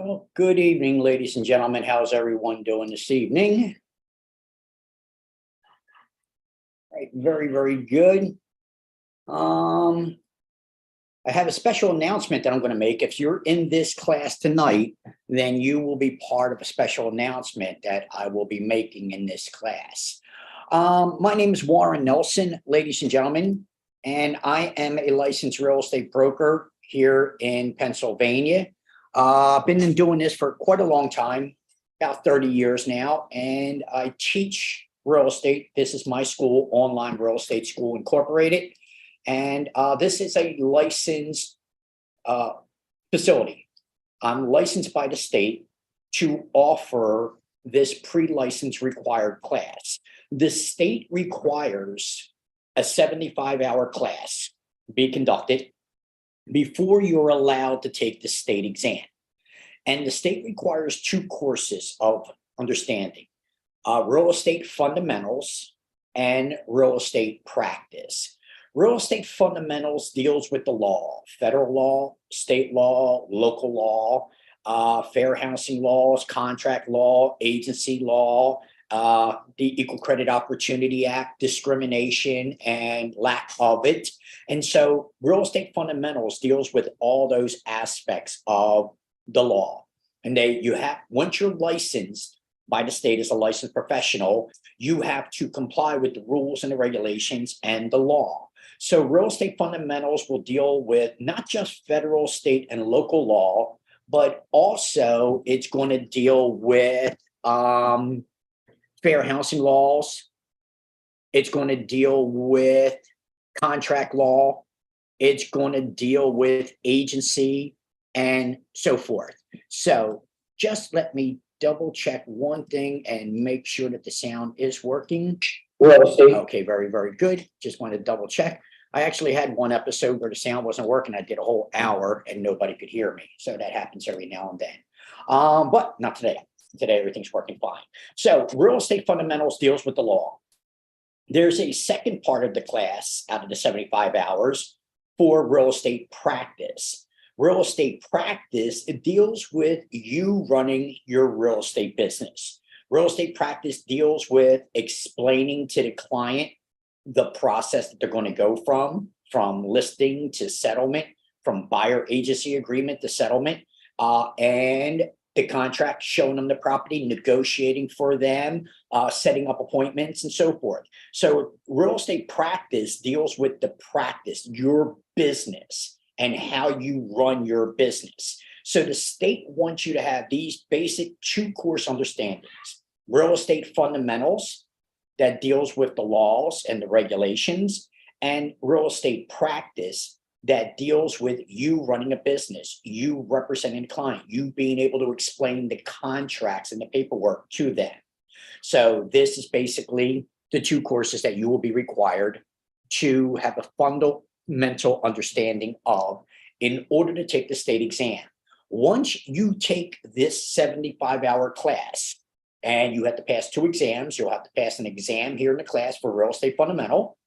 Well, good evening, ladies and gentlemen. How's everyone doing this evening? Right, very, very good. Um, I have a special announcement that I'm going to make. If you're in this class tonight, then you will be part of a special announcement that I will be making in this class. My name is Warren Nelson, ladies and gentlemen, and I am a licensed real estate broker here in Pennsylvania. I've been doing this for quite a long time, about 30 years now, and I teach real estate. This is my school, Online Real Estate School Incorporated, and this is a licensed uh, facility. I'm licensed by the state to offer this pre-license required class. The state requires a 75-hour class be conducted before you're allowed to take the state exam. And the state requires two courses of understanding, real estate fundamentals and real estate practice. Real estate fundamentals deals with the law, federal law, state law, local law, fair housing laws, contract law, agency law, the Equal Credit Opportunity Act, discrimination and lack of it. And so real estate fundamentals deals with all those aspects of the law. And once you're licensed by the state as a licensed professional, you have to comply with the rules and the regulations and the law. So real estate fundamentals will deal with not just federal, state, and local law, but also it's going to deal with fair housing laws. It's going to deal with contract law. It's going to deal with agency and so forth. So just let me double check one thing and make sure that the sound is working. Real estate. Okay, very, very good. Just want to double check. I actually had one episode where the sound wasn't working. I did a whole hour and nobody could hear me. So that happens every now and then. But not today. Today, everything's working fine. So real estate fundamentals deals with the law. There's a second part of the class out of the 75 hours for real estate practice. Real estate practice, it deals with you running your real estate business. Real estate practice deals with explaining to the client the process that they're going to go from listing to settlement, from buyer agency agreement to settlement, and the contract, showing them the property, negotiating for them, setting up appointments and so forth. So real estate practice deals with the practice, your business, and how you run your business. So the state wants you to have these basic two course understandings: real estate fundamentals that deals with the laws and the regulations, and real estate practice that deals with you running a business, you representing the client, you being able to explain the contracts and the paperwork to them. So this is basically the two courses that you will be required to have a fundamental understanding of in order to take the state exam. Once you take this 75-hour class, and you have to pass two exams, you'll have to pass an exam here in the class for real estate fundamental,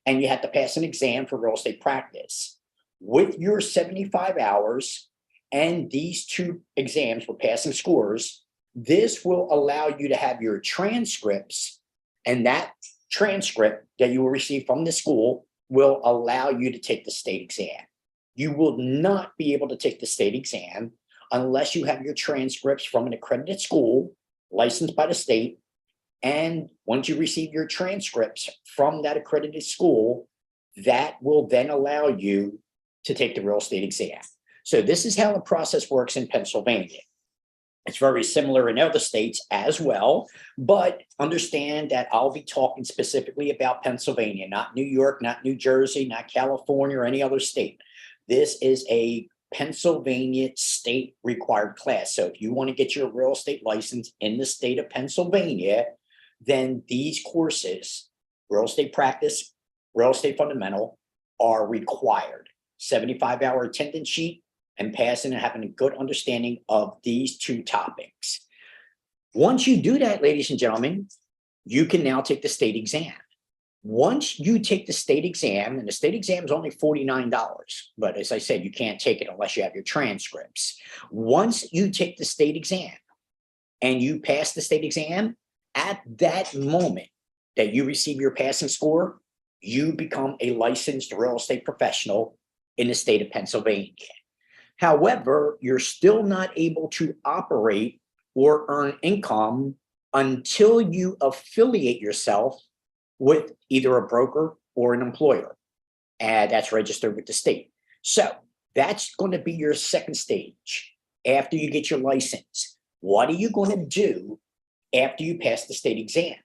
and you have to pass an exam for real estate practice. With your 75 hours and these two exams for passing scores, this will allow you to have your transcripts, and that transcript that you will receive from the school will allow you to take the state exam. You will not be able to take the state exam unless you have your transcripts from an accredited school licensed by the state. And once you receive your transcripts from that accredited school, that will then allow you to take the real estate exam. So this is how the process works in Pennsylvania. It's very similar in other states as well, but understand that I'll be talking specifically about Pennsylvania, not New York, not New Jersey, not California, or any other state. This is a Pennsylvania state required class. So if you want to get your real estate license in the state of Pennsylvania, then these courses, real estate practice, real estate fundamental, are required. 75-hour attendance sheet, and passing and having a good understanding of these two topics. Once you do that, ladies and gentlemen, you can now take the state exam. Once you take the state exam, and the state exam is only $49, but as I said, you can't take it unless you have your transcripts. Once you take the state exam and you pass the state exam, at that moment that you receive your passing score, you become a licensed real estate professional in the state of Pennsylvania. However, you're still not able to operate or earn income until you affiliate yourself with either a broker or an employer, and that's registered with the state. So that's going to be your second stage after you get your license. What are you going to do after you pass the state exam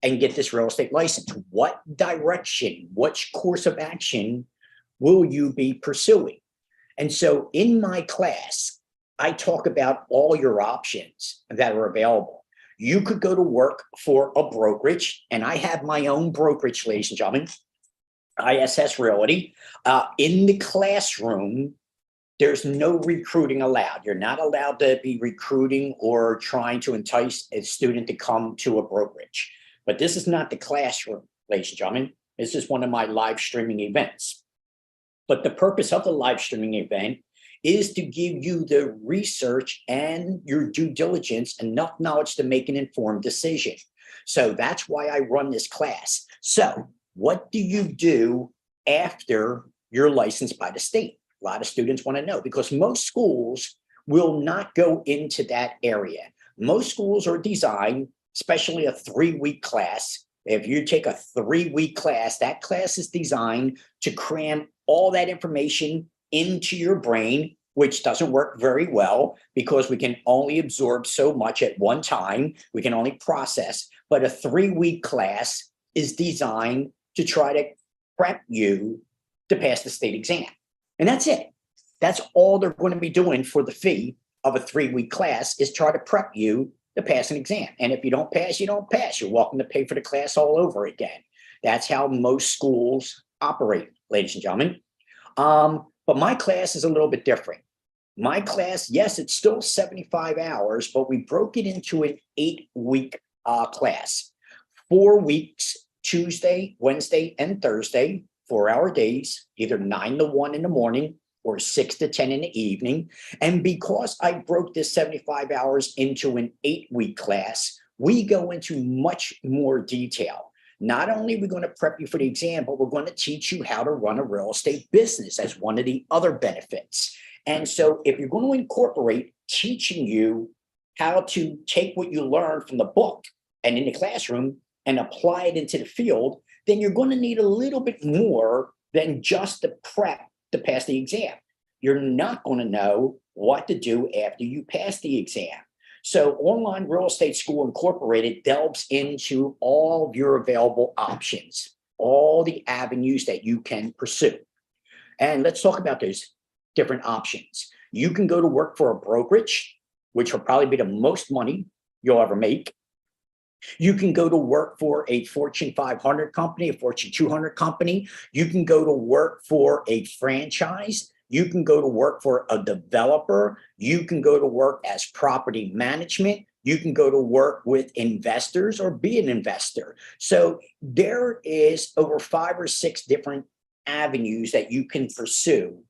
and get this real estate license? What direction, which course of action will you be pursuing? And so in my class, I talk about all your options that are available. You could go to work for a brokerage, and I have my own brokerage, ladies and gentlemen, ISS Realty. In the classroom, there's no recruiting allowed. You're not allowed to be recruiting or trying to entice a student to come to a brokerage. But this is not the classroom, ladies and gentlemen. This is one of my live streaming events. But the purpose of the live streaming event is to give you the research and your due diligence, enough knowledge to make an informed decision. So that's why I run this class. So what do you do after you're licensed by the state? A lot of students want to know, because most schools will not go into that area. Most schools are designed, especially a 3-week class. If you take a 3-week class, that class is designed to cram all that information into your brain, which doesn't work very well because we can only absorb so much at one time. We can only process. But a 3-week class is designed to try to prep you to pass the state exam. And that's it. That's all they're going to be doing for the fee of a 3-week class, is try to prep you to pass an exam. And if you don't pass, you don't pass. You're welcome to pay for the class all over again. That's how most schools operate, ladies and gentlemen. But my class is a little bit different. My class, yes, it's still 75 hours, but we broke it into an 8-week class. 4 weeks, Tuesday, Wednesday, and Thursday, 4-hour days, either 9 to 1 in the morning or 6 to 10 in the evening. And because I broke this 75 hours into an 8-week class, we go into much more detail. Not only are we going to prep you for the exam, but we're going to teach you how to run a real estate business as one of the other benefits. And so if you're going to incorporate teaching you how to take what you learn from the book and in the classroom and apply it into the field, then you're going to need a little bit more than just the prep to pass the exam. You're not going to know what to do after you pass the exam. So Online Real Estate School Incorporated delves into all of your available options, all the avenues that you can pursue. And let's talk about those different options. You can go to work for a brokerage, which will probably be the most money you'll ever make. You can go to work for a Fortune 500 company, a Fortune 200 company. You can go to work for a franchise. You can go to work for a developer. You can go to work as property management. You can go to work with investors or be an investor. So there is over 5 or 6 different avenues that you can pursue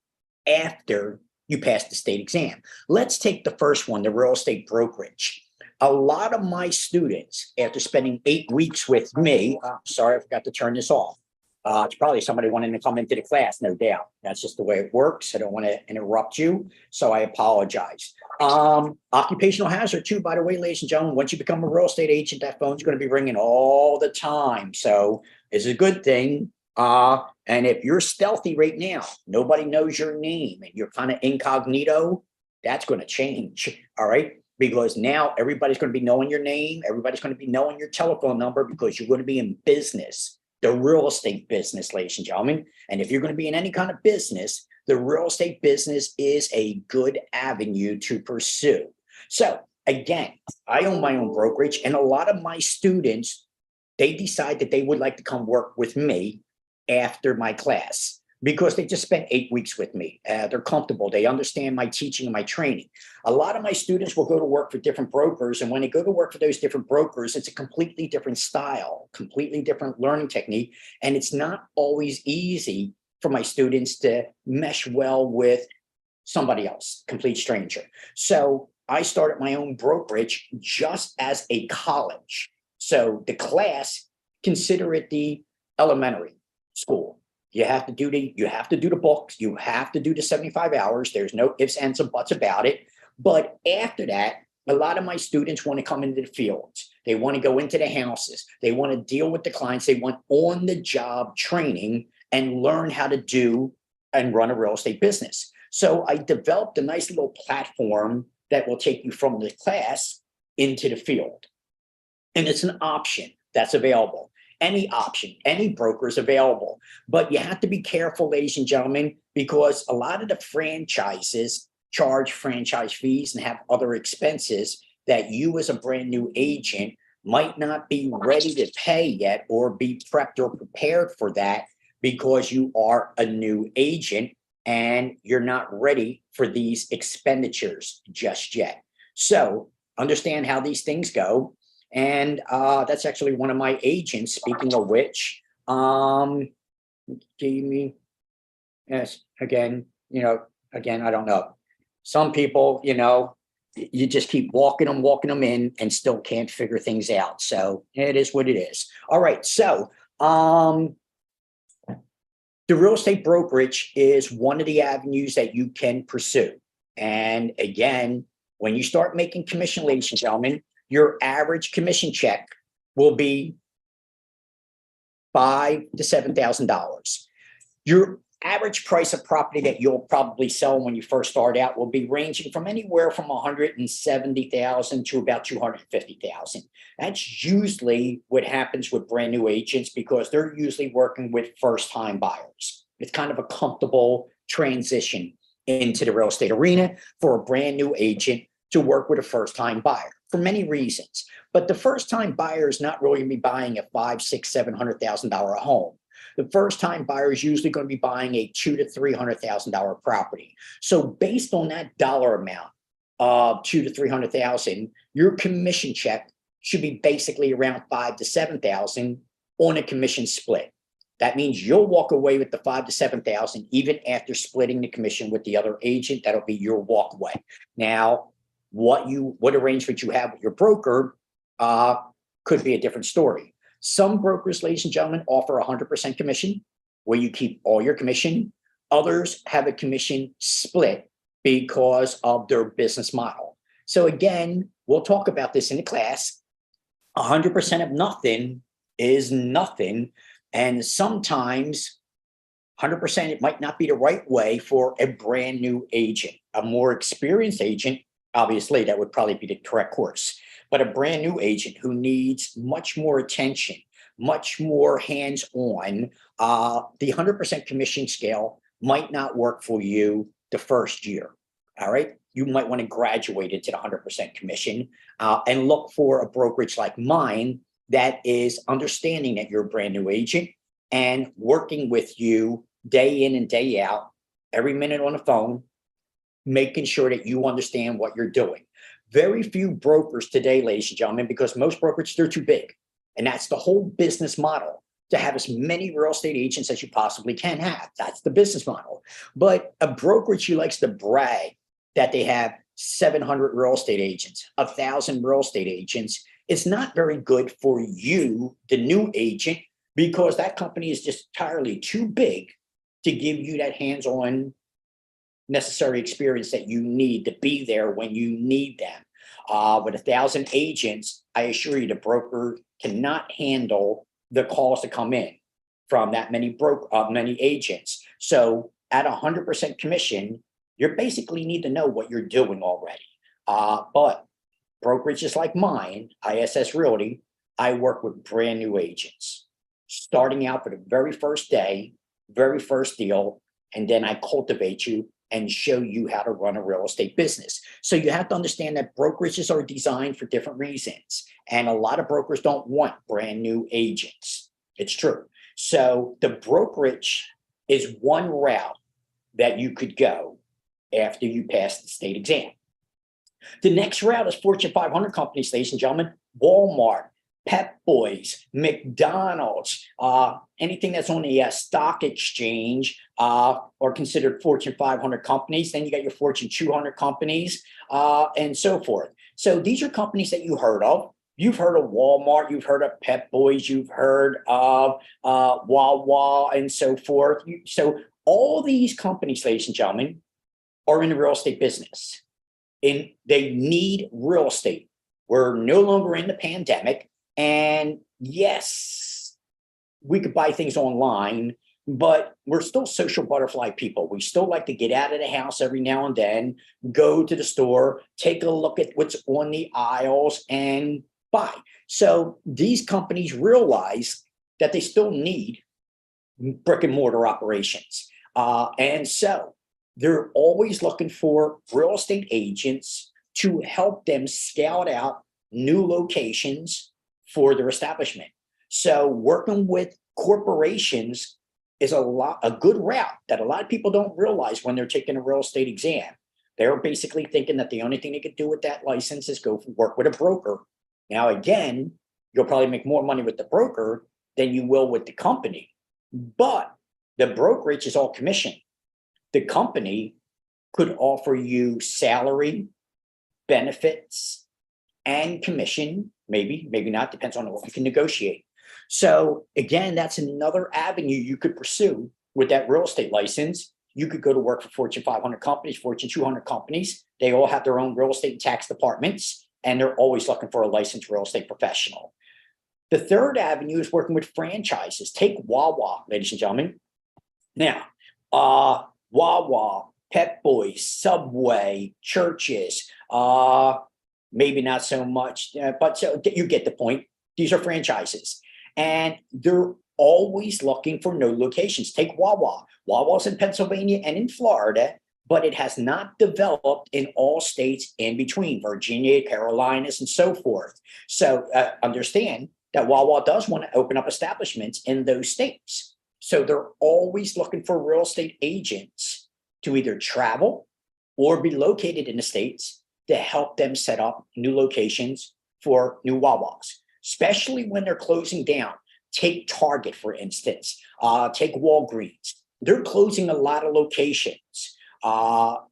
after you pass the state exam. Let's take the first one, the real estate brokerage. A lot of my students, after spending 8 weeks with me, sorry, I forgot to turn this off. It's probably somebody wanting to come into the class, no doubt. That's just the way it works. I don't want to interrupt you, so I apologize. Occupational hazard too, by the way, ladies and gentlemen. Once you become a real estate agent, that phone's going to be ringing all the time. So it's a good thing. And if you're stealthy right now, nobody knows your name and you're kind of incognito, that's going to change. All right. Because now everybody's going to be knowing your name. Everybody's going to be knowing your telephone number, because you're going to be in business, the real estate business, ladies and gentlemen. And if you're going to be in any kind of business, the real estate business is a good avenue to pursue. So again, I own my own brokerage, and a lot of my students, they decide that they would like to come work with me after my class. because they just spent 8 weeks with me. They're comfortable. They understand my teaching and my training. A lot of my students will go to work for different brokers. And when they go to work for those different brokers, it's a completely different style, completely different learning technique. And it's not always easy for my students to mesh well with somebody else, complete stranger. So I started my own brokerage just as a college. So the class, consider it the elementary school. You have to do the books, you have to do the 75 hours. There's no ifs, ands, and buts about it. But after that, a lot of my students want to come into the fields. They want to go into the houses. They want to deal with the clients. They want on-the-job training and learn how to do and run a real estate business. So I developed a nice little platform that will take you from the class into the field. And it's an option that's available. Any option, any broker is available. But you have to be careful, ladies and gentlemen, because a lot of the franchises charge franchise fees and have other expenses that you as a brand new agent might not be ready to pay yet, or be prepped or prepared for that, because you are a new agent and you're not ready for these expenditures just yet. So understand how these things go. And that's actually one of my agents, speaking of which, gave me, yes, again, I don't know. Some people, you just keep walking them in and still can't figure things out. So it is what it is. All right. So the real estate brokerage is one of the avenues that you can pursue. And again, when you start making commission, ladies and gentlemen, your average commission check will be $5,000 to $7,000. Your average price of property that you'll probably sell when you first start out will be ranging from anywhere from $170,000 to about $250,000. That's usually what happens with brand new agents, because they're usually working with first-time buyers. It's kind of a comfortable transition into the real estate arena for a brand new agent to work with a first-time buyer, for many reasons. But the first-time buyer is not really going to be buying a $500,000, $600,000, $700,000 home. The first-time buyer is usually going to be buying a $200,000 to $300,000 property. So based on that dollar amount of $200,000 to $300,000, your commission check should be basically around $5,000 to $7,000 on a commission split. That means you'll walk away with the $5,000 to $7,000 even after splitting the commission with the other agent. That'll be your walk away. Now, what arrangement you have with your broker could be a different story. Some brokers, ladies and gentlemen, offer 100% commission, where you keep all your commission. Others have a commission split because of their business model. So again, we'll talk about this in the class. 100% of nothing is nothing. And sometimes 100%, it might not be the right way for a brand new agent. A more experienced agent, obviously, that would probably be the correct course. But a brand new agent who needs much more attention, much more hands-on, the 100% commission scale might not work for you the first year. All right. You might want to graduate into the 100% commission and look for a brokerage like mine that is understanding that you're a brand new agent and working with you day in and day out, every minute on the phone, making sure that you understand what you're doing. Very few brokers today, ladies and gentlemen, because most brokerages, they're too big. And that's the whole business model, to have as many real estate agents as you possibly can have. That's the business model. But a brokerage who likes to brag that they have 700 real estate agents, 1,000 real estate agents, it's not very good for you, the new agent, because that company is just entirely too big to give you that hands-on necessary experience that you need to be there when you need them. With 1,000 agents, I assure you the broker cannot handle the calls that come in from that many many agents. So at 100% commission, you basically need to know what you're doing already. But brokerages like mine, ISS Realty, I work with brand new agents, starting out for the very first day, very first deal, and then I cultivate you and show you how to run a real estate business. So you have to understand that brokerages are designed for different reasons. And a lot of brokers don't want brand new agents. It's true. So the brokerage is one route that you could go after you pass the state exam. The next route is Fortune 500 companies, ladies and gentlemen. Walmart, Pep Boys, McDonald's, anything that's on the stock exchange are considered Fortune 500 companies. Then you got your Fortune 200 companies and so forth. So these are companies that you heard of. You've heard of Walmart, you've heard of Pep Boys, you've heard of Wawa and so forth. So all these companies, ladies and gentlemen, are in the real estate business. And they need real estate. We're no longer in the pandemic. And yes, we could buy things online, but we're still social butterfly people. We still like to get out of the house every now and then, go to the store, take a look at what's on the aisles and buy. So these companies realize that they still need brick and mortar operations. And so they're always looking for real estate agents to help them scout out new locations for their establishment. So working with corporations is a good route that a lot of people don't realize when they're taking a real estate exam. They're basically thinking that the only thing they could do with that license is go work with a broker. Now, again, you'll probably make more money with the broker than you will with the company, but the brokerage is all commission. The company could offer you salary, benefits, and commission, maybe not, depends on what you can negotiate. So again, that's another avenue you could pursue with that real estate license. You could go to work for Fortune 500 companies, Fortune 200 companies. They all have their own real estate and tax departments, and they're always looking for a licensed real estate professional. The third avenue is working with franchises. Take Wawa, ladies and gentlemen. Now, Wawa, Pep Boys, Subway, churches, maybe not so much, but so you get the point. These are franchises, and they're always looking for no locations. Take Wawa. Wawa's in Pennsylvania and in Florida, but it has not developed in all states in between, Virginia, Carolinas, and so forth. So understand that Wawa does want to open up establishments in those states. So they're always looking for real estate agents to either travel or be located in the states to help them set up new locations for new Wawas, especially when they're closing down. Take Target, for instance, take Walgreens. They're closing a lot of locations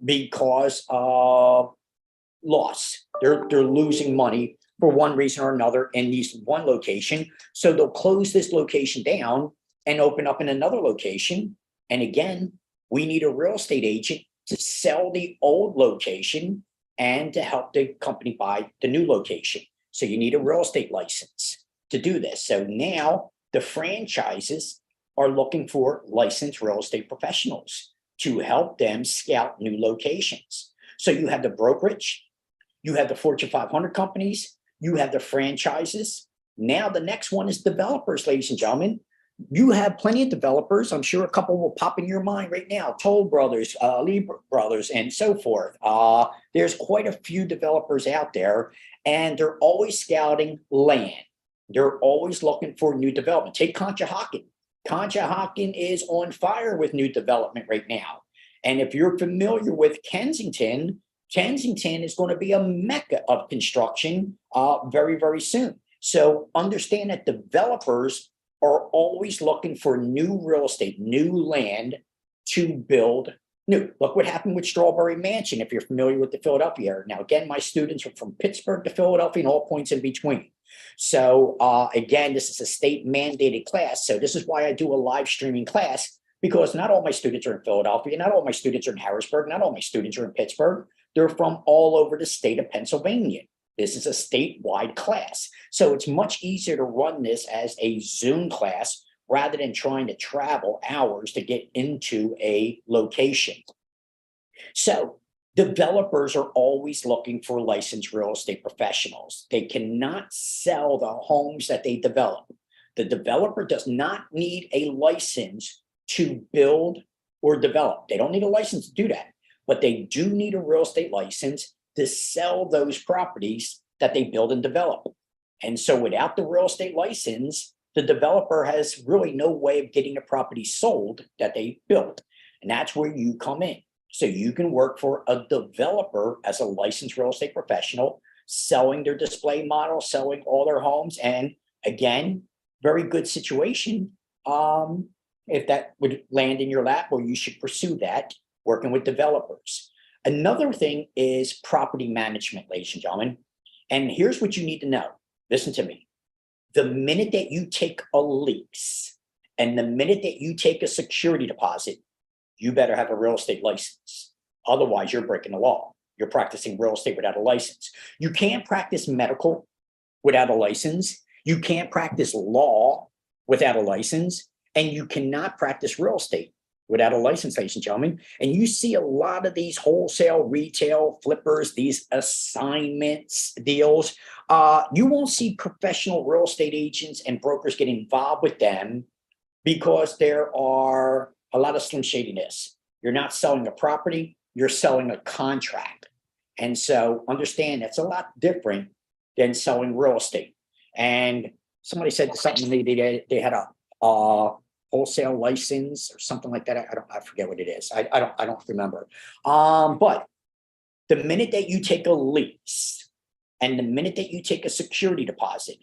because of loss. They're losing money for one reason or another in these one location. So they'll close this location down and open up in another location. And again, we need a real estate agent to sell the old location and to help the company buy the new location. So you need a real estate license to do this. So now the franchises are looking for licensed real estate professionals to help them scout new locations. So you have the brokerage, you have the Fortune 500 companies, you have the franchises. Now the next one is developers, ladies and gentlemen. You have plenty of developers. I'm sure a couple will pop in your mind right now. Toll Brothers, Lee Brothers, and so forth. There's quite a few developers out there, and they're always scouting land. They're always looking for new development. Take Conshohocken. Conshohocken is on fire with new development right now. And if you're familiar with Kensington, Kensington is going to be a mecca of construction very, very soon. So understand that developers are always looking for new real estate, new land to build new. Look what happened with Strawberry Mansion, if you're familiar with the Philadelphia area. Now, again, my students are from Pittsburgh to Philadelphia and all points in between. So again, this is a state mandated class. So this is why I do a live streaming class, because not all my students are in Philadelphia, not all my students are in Harrisburg, not all my students are in Pittsburgh. They're from all over the state of Pennsylvania. This is a statewide class. So it's much easier to run this as a Zoom class rather than trying to travel hours to get into a location. So developers are always looking for licensed real estate professionals. They cannot sell the homes that they develop. The developer does not need a license to build or develop. They don't need a license to do that, but they do need a real estate license to sell those properties that they build and develop. And so without the real estate license, the developer has really no way of getting the property sold that they built. And that's where you come in. So you can work for a developer as a licensed real estate professional, selling their display model, selling all their homes. And again, very good situation. If that would land in your lap, or you should pursue that, working with developers. Another thing is property management, ladies and gentlemen. And here's what you need to know. Listen to me. The minute that you take a lease and the minute that you take a security deposit, you better have a real estate license. Otherwise, you're breaking the law. You're practicing real estate without a license. You can't practice medical without a license. You can't practice law without a license. And you cannot practice real estate without a license, ladies and gentlemen. And you see a lot of these wholesale, retail flippers, these assignments deals. You won't see professional real estate agents and brokers get involved with them because there are a lot of slim shadiness. You're not selling a property, you're selling a contract. And so understand that's a lot different than selling real estate. And somebody said something, they had a wholesale license or something like that. I forget what it is. I don't remember. But the minute that you take a lease and the minute that you take a security deposit,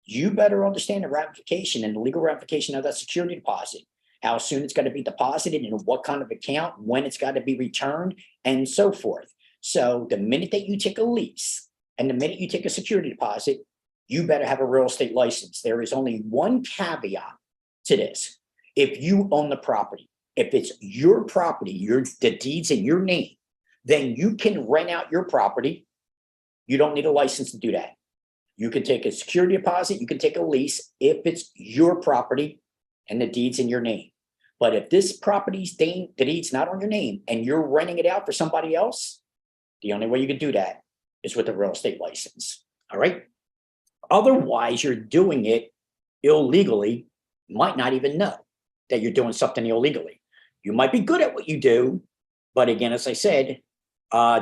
you better understand the ramification and the legal ramification of that security deposit, how soon it's got to be deposited, in what kind of account, when it's got to be returned, and so forth. So the minute that you take a lease and the minute you take a security deposit, you better have a real estate license. There is only one caveat to this. If you own the property, if it's your property, the deed's in your name, then you can rent out your property. You don't need a license to do that. You can take a security deposit, you can take a lease if it's your property and the deed's in your name. But if this property's the deed's not on your name and you're renting it out for somebody else, the only way you can do that is with a real estate license. All right. Otherwise, you're doing it illegally. You might not even know that you're doing something illegally. You might be good at what you do, but again, as I said,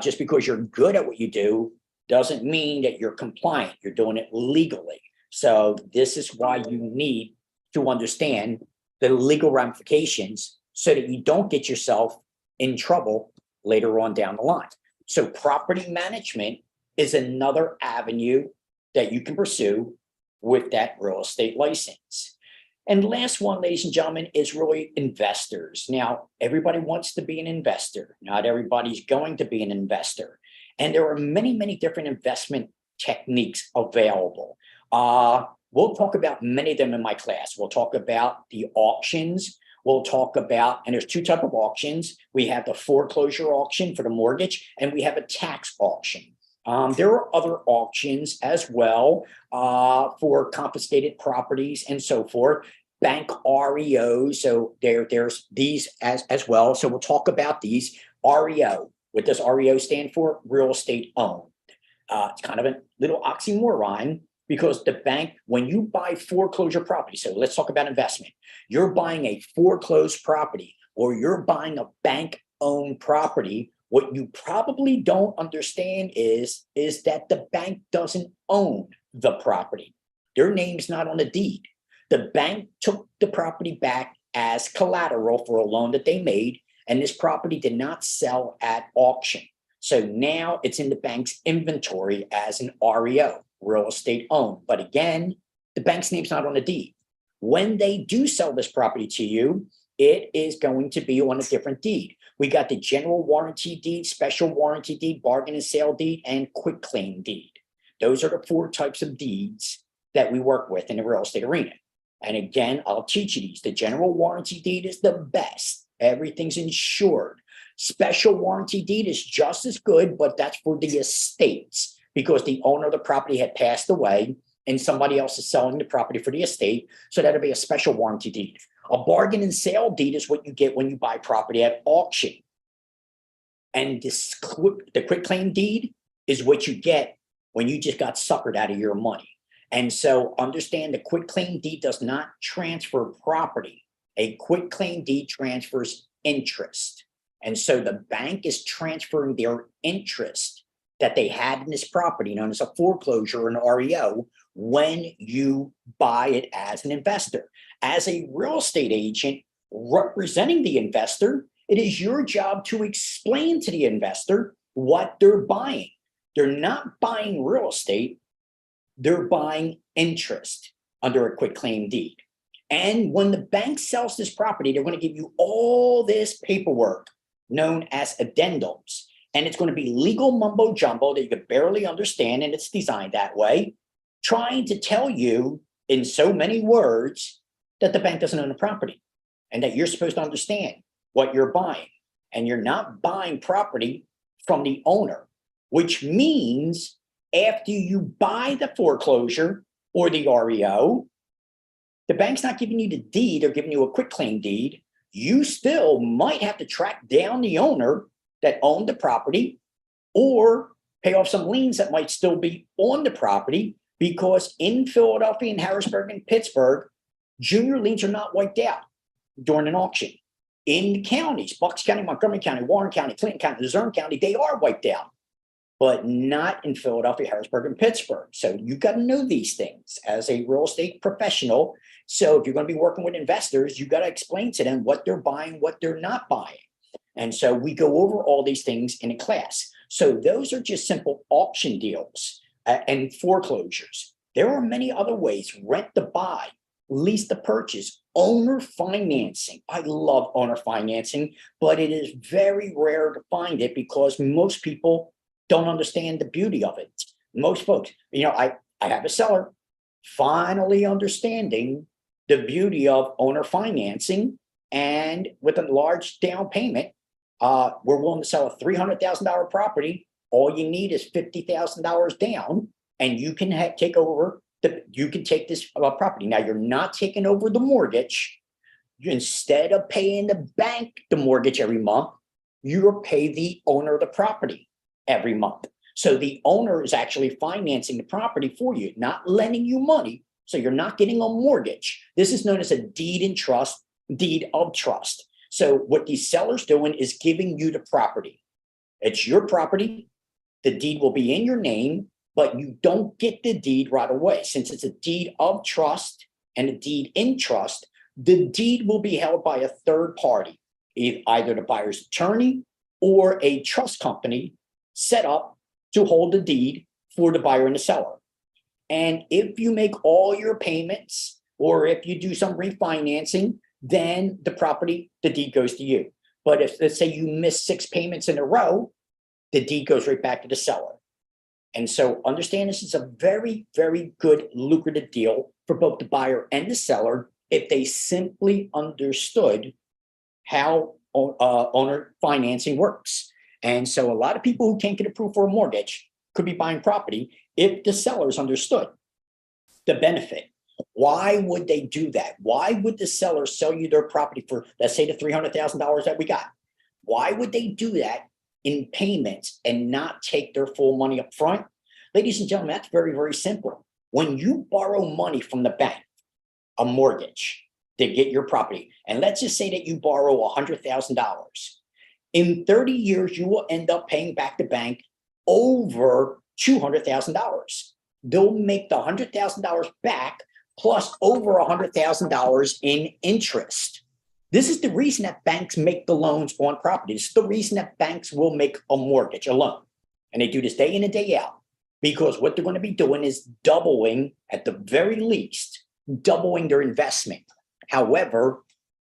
just because you're good at what you do doesn't mean that you're compliant. You're doing it legally. So this is why you need to understand the legal ramifications so that you don't get yourself in trouble later on down the line. So property management is another avenue that you can pursue with that real estate license. And last one, ladies and gentlemen, is really investors. Now, everybody wants to be an investor. Not everybody's going to be an investor. And there are many, many different investment techniques available. We'll talk about many of them in my class. We'll talk about the auctions. We'll talk about, and there's two types of auctions. We have the foreclosure auction for the mortgage, and we have a tax auction. There are other auctions as well for confiscated properties and so forth. Bank REO, so there's these as well. So we'll talk about these. REO. What does REO stand for? Real estate owned. It's kind of a little oxymoron because the bank, when you buy foreclosure property, so let's talk about investment. You're buying a foreclosed property or you're buying a bank-owned property. What you probably don't understand is that the bank doesn't own the property. Their name's not on the deed. The bank took the property back as collateral for a loan that they made, and this property did not sell at auction. So now it's in the bank's inventory as an REO, real estate owned. But again, the bank's name's not on the deed. When they do sell this property to you, it is going to be on a different deed. We got the general warranty deed, special warranty deed, bargain and sale deed, and quick claim deed. Those are the four types of deeds that we work with in the real estate arena. And again, I'll teach you these. The general warranty deed is the best. Everything's insured. Special warranty deed is just as good, but that's for the estates because the owner of the property had passed away and somebody else is selling the property for the estate. So that'll be a special warranty deed. A bargain and sale deed is what you get when you buy property at auction. And the quick claim deed is what you get when you just got suckered out of your money. And so understand the quick claim deed does not transfer property. A quick claim deed transfers interest. And so the bank is transferring their interest that they had in this property, known as a foreclosure or an REO, when you buy it as an investor. As a real estate agent representing the investor, it is your job to explain to the investor what they're buying. They're not buying real estate, they're buying interest under a quitclaim deed. And when the bank sells this property, they're going to give you all this paperwork known as addendums. And it's going to be legal mumbo jumbo that you could barely understand, and it's designed that way, trying to tell you in so many words that the bank doesn't own the property and that you're supposed to understand what you're buying. And you're not buying property from the owner, which means after you buy the foreclosure or the REO, the bank's not giving you the deed or giving you a quitclaim deed. You still might have to track down the owner that owned the property or pay off some liens that might still be on the property, because in Philadelphia and Harrisburg and Pittsburgh, junior liens are not wiped out during an auction. In the counties, Bucks County, Montgomery County, Warren County, Clinton County, Luzerne County, they are wiped out, but not in Philadelphia, Harrisburg, and Pittsburgh. So you got to know these things as a real estate professional. So if you're going to be working with investors, you got to explain to them what they're buying, what they're not buying. And so we go over all these things in a class. So those are just simple auction deals and foreclosures. There are many other ways: rent to buy, lease to purchase, owner financing. I love owner financing, but it is very rare to find it because most people don't understand the beauty of it. Most folks, I have a seller finally understanding the beauty of owner financing, and with a large down payment, we're willing to sell a $300,000 property. All you need is $50,000 down, and you can take over. You can take this property. Now, you're not taking over the mortgage. Instead of paying the bank the mortgage every month, you pay the owner of the property every month. So the owner is actually financing the property for you, not lending you money. So you're not getting a mortgage. This is known as a deed of trust. So what these sellers doing is giving you the property. It's your property. The deed will be in your name, but you don't get the deed right away. Since it's a deed of trust and a deed in trust, the deed will be held by a third party, either the buyer's attorney or a trust company set up to hold the deed for the buyer and the seller. And if you make all your payments, or if you do some refinancing, then the deed goes to you. But if, let's say, you miss 6 payments in a row, the deed goes right back to the seller. And so understand, this is a very, very good lucrative deal for both the buyer and the seller if they simply understood how owner financing works. And so a lot of people who can't get approved for a mortgage could be buying property if the sellers understood the benefit. Why would they do that? Why would the seller sell you their property for, let's say, the $300,000 that we got? Why would they do that in payments and not take their full money up front? Ladies and gentlemen, that's very, very simple. When you borrow money from the bank, a mortgage, to get your property, and let's just say that you borrow $100,000, in 30 years, you will end up paying back the bank over $200,000. They'll make the $100,000 back plus over $100,000 in interest. This is the reason that banks make the loans on properties. It's the reason that banks will make a mortgage, a loan. And they do this day in and day out, because what they're going to be doing is doubling, at the very least, doubling their investment. However,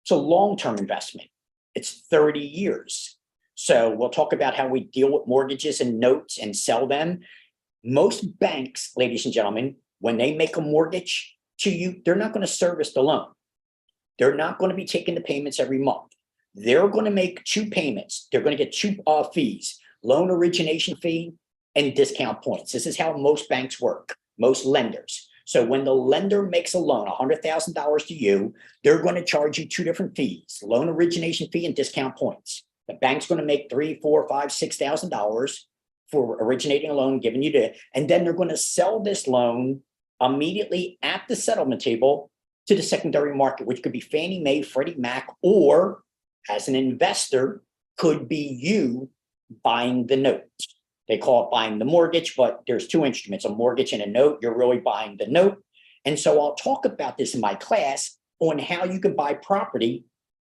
it's a long-term investment. It's 30 years. So we'll talk about how we deal with mortgages and notes and sell them. Most banks, ladies and gentlemen, when they make a mortgage to you, they're not going to service the loan. They're not going to be taking the payments every month. They're going to make 2 payments. They're going to get 2 fees: loan origination fee and discount points. This is how most banks work, most lenders. So when the lender makes a loan, $100,000 to you, they're going to charge you 2 different fees: loan origination fee and discount points. The bank's going to make $3,000, $4,000, $5,000, $6,000 for originating a loan, giving you and then they're going to sell this loan immediately at the settlement table to the secondary market, which could be Fannie Mae, Freddie Mac, or as an investor, could be you buying the note. They call it buying the mortgage, but there's two instruments, a mortgage and a note. You're really buying the note. And so I'll talk about this in my class on how you can buy property.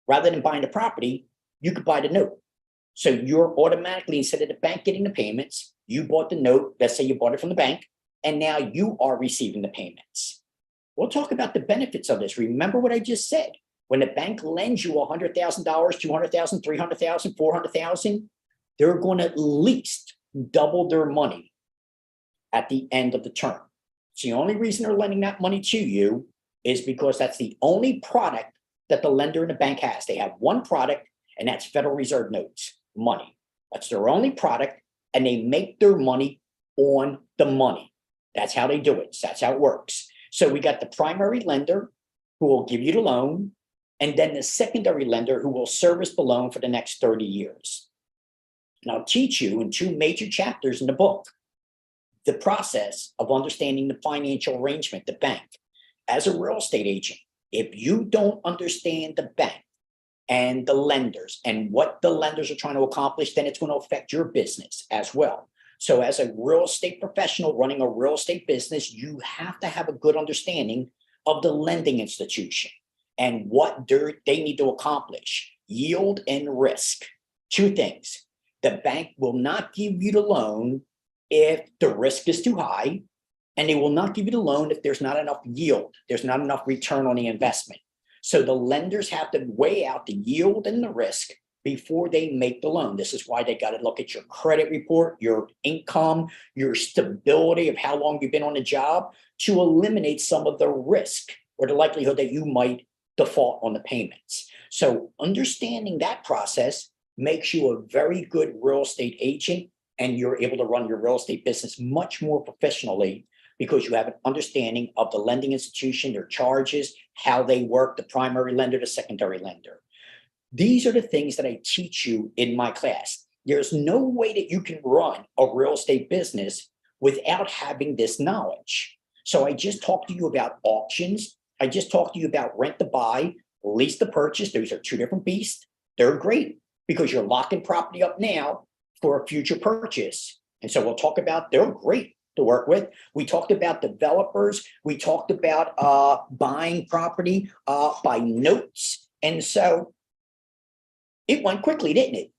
Rather than buying the property, you could buy the note. So you're automatically, instead of the bank getting the payments, you bought the note. Let's say you bought it from the bank, and now you are receiving the payments. We'll talk about the benefits of this. Remember what I just said. When the bank lends you $100,000, $200,000, $300,000, $400,000, they're going to at least double their money at the end of the term. So the only reason they're lending that money to you is because that's the only product that the lender and the bank has. They have one product, and that's Federal Reserve notes, money. That's their only product, and they make their money on the money. That's how they do it. That's how it works. So we got the primary lender who will give you the loan, and then the secondary lender who will service the loan for the next 30 years. And I'll teach you in two major chapters in the book the process of understanding the financial arrangement, the bank. As a real estate agent, if you don't understand the bank and the lenders and what the lenders are trying to accomplish, then it's going to affect your business as well. So as a real estate professional running a real estate business, you have to have a good understanding of the lending institution and what they need to accomplish, yield and risk. Two things. The bank will not give you the loan if the risk is too high, and they will not give you the loan if there's not enough yield, there's not enough return on the investment. So the lenders have to weigh out the yield and the risk before they make the loan. This is why they got to look at your credit report, your income, your stability of how long you've been on the job to eliminate some of the risk or the likelihood that you might default on the payments. So understanding that process makes you a very good real estate agent, and you're able to run your real estate business much more professionally because you have an understanding of the lending institution, their charges, how they work, the primary lender, the secondary lender. These are the things that I teach you in my class. There's no way that you can run a real estate business without having this knowledge. So I just talked to you about auctions. I just talked to you about rent to buy, lease to purchase. Those are two different beasts. They're great because you're locking property up now for a future purchase. And so we'll talk about, they're great to work with. We talked about developers. We talked about buying property by notes. And so it went quickly, didn't it?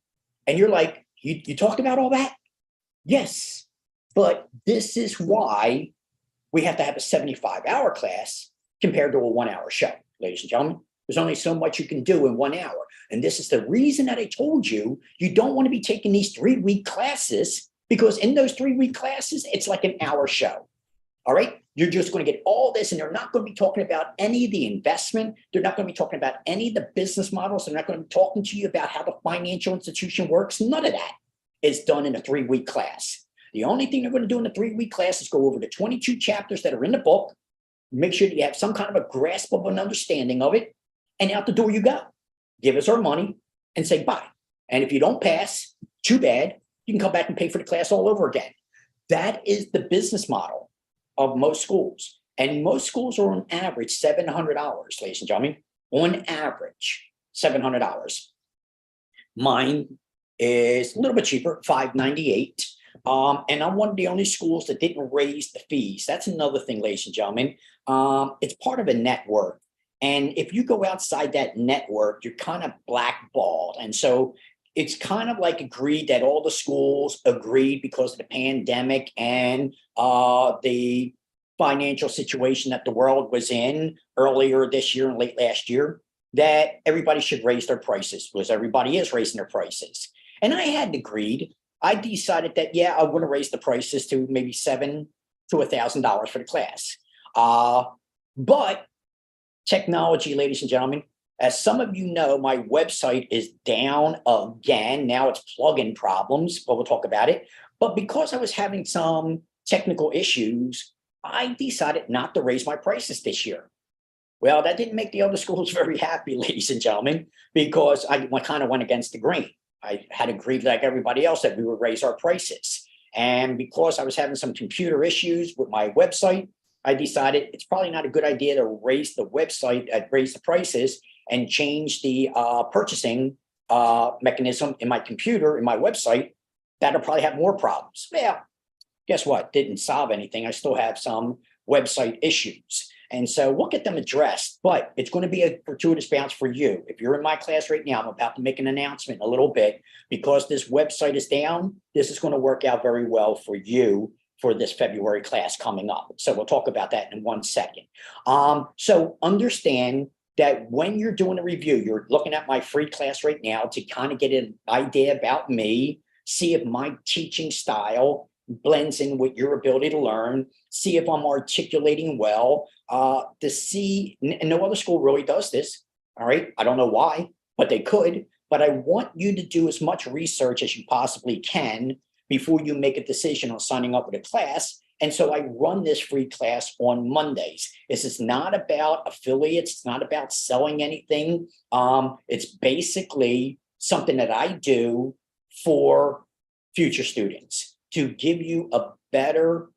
And you're like, you talked about all that? Yes. But this is why we have to have a 75-hour class compared to a 1-hour show, ladies and gentlemen. There's only so much you can do in 1 hour. And this is the reason that I told you, you don't want to be taking these 3-week classes, because in those 3-week classes, it's like an hour show. All right. You're just going to get all this, and they're not going to be talking about any of the investment. They're not going to be talking about any of the business models. They're not going to be talking to you about how the financial institution works. None of that is done in a 3-week class. The only thing they're going to do in the 3-week class is go over the 22 chapters that are in the book, make sure that you have some kind of a grasp of an understanding of it, and out the door you go. Give us our money and say bye. And if you don't pass, too bad. You can come back and pay for the class all over again. That is the business model of most schools. And most schools are on average $700, ladies and gentlemen. On average, $700. Mine is a little bit cheaper, $598. And I'm one of the only schools that didn't raise the fees. That's another thing, ladies and gentlemen. It's part of a network. And if you go outside that network, you're kind of blackballed. And so it's kind of like agreed that all the schools agreed because of the pandemic and the financial situation that the world was in earlier this year and late last year, that everybody should raise their prices, because everybody is raising their prices. And I hadn't agreed. I decided that, yeah, I want to raise the prices to maybe $700 to $1,000 for the class. But technology, ladies and gentlemen, as some of you know, my website is down again. Now it's plugin problems, but we'll talk about it. But because I was having some technical issues, I decided not to raise my prices this year. Well, that didn't make the other schools very happy, ladies and gentlemen, because I kind of went against the grain. I had agreed, like everybody else, that we would raise our prices. And because I was having some computer issues with my website, I decided it's probably not a good idea to raise the website, raise the prices, and change the purchasing mechanism in my computer, in my website, that'll probably have more problems. Yeah, guess what? Didn't solve anything. I still have some website issues. And so we'll get them addressed, but it's going to be a gratuitous bounce for you. If you're in my class right now, I'm about to make an announcement in a little bit. Because this website is down, this is going to work out very well for you for this February class coming up. So we'll talk about that in 1 second. So understand that when you're doing a review, you're looking at my free class right now to kind of get an idea about me, see if my teaching style blends in with your ability to learn, see if I'm articulating well, to see, and no other school really does this, all right? I don't know why, but they could, but I want you to do as much research as you possibly can before you make a decision on signing up with a class. And so I run this free class on Mondays. This is not about affiliates. It's not about selling anything. It's basically something that I do for future students to give you a better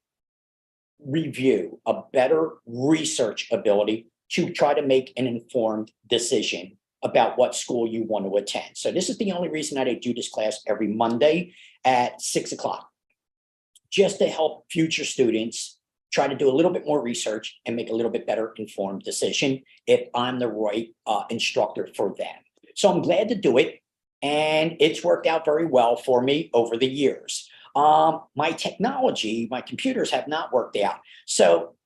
review, a better research ability to try to make an informed decision about what school you want to attend. So this is the only reason that I do this class every Monday at 6 o'clock, just to help future students try to do a little bit more research and make a little bit better informed decision if I'm the right instructor for them. So I'm glad to do it. And it's worked out very well for me over the years. My technology, my computers have not worked out. So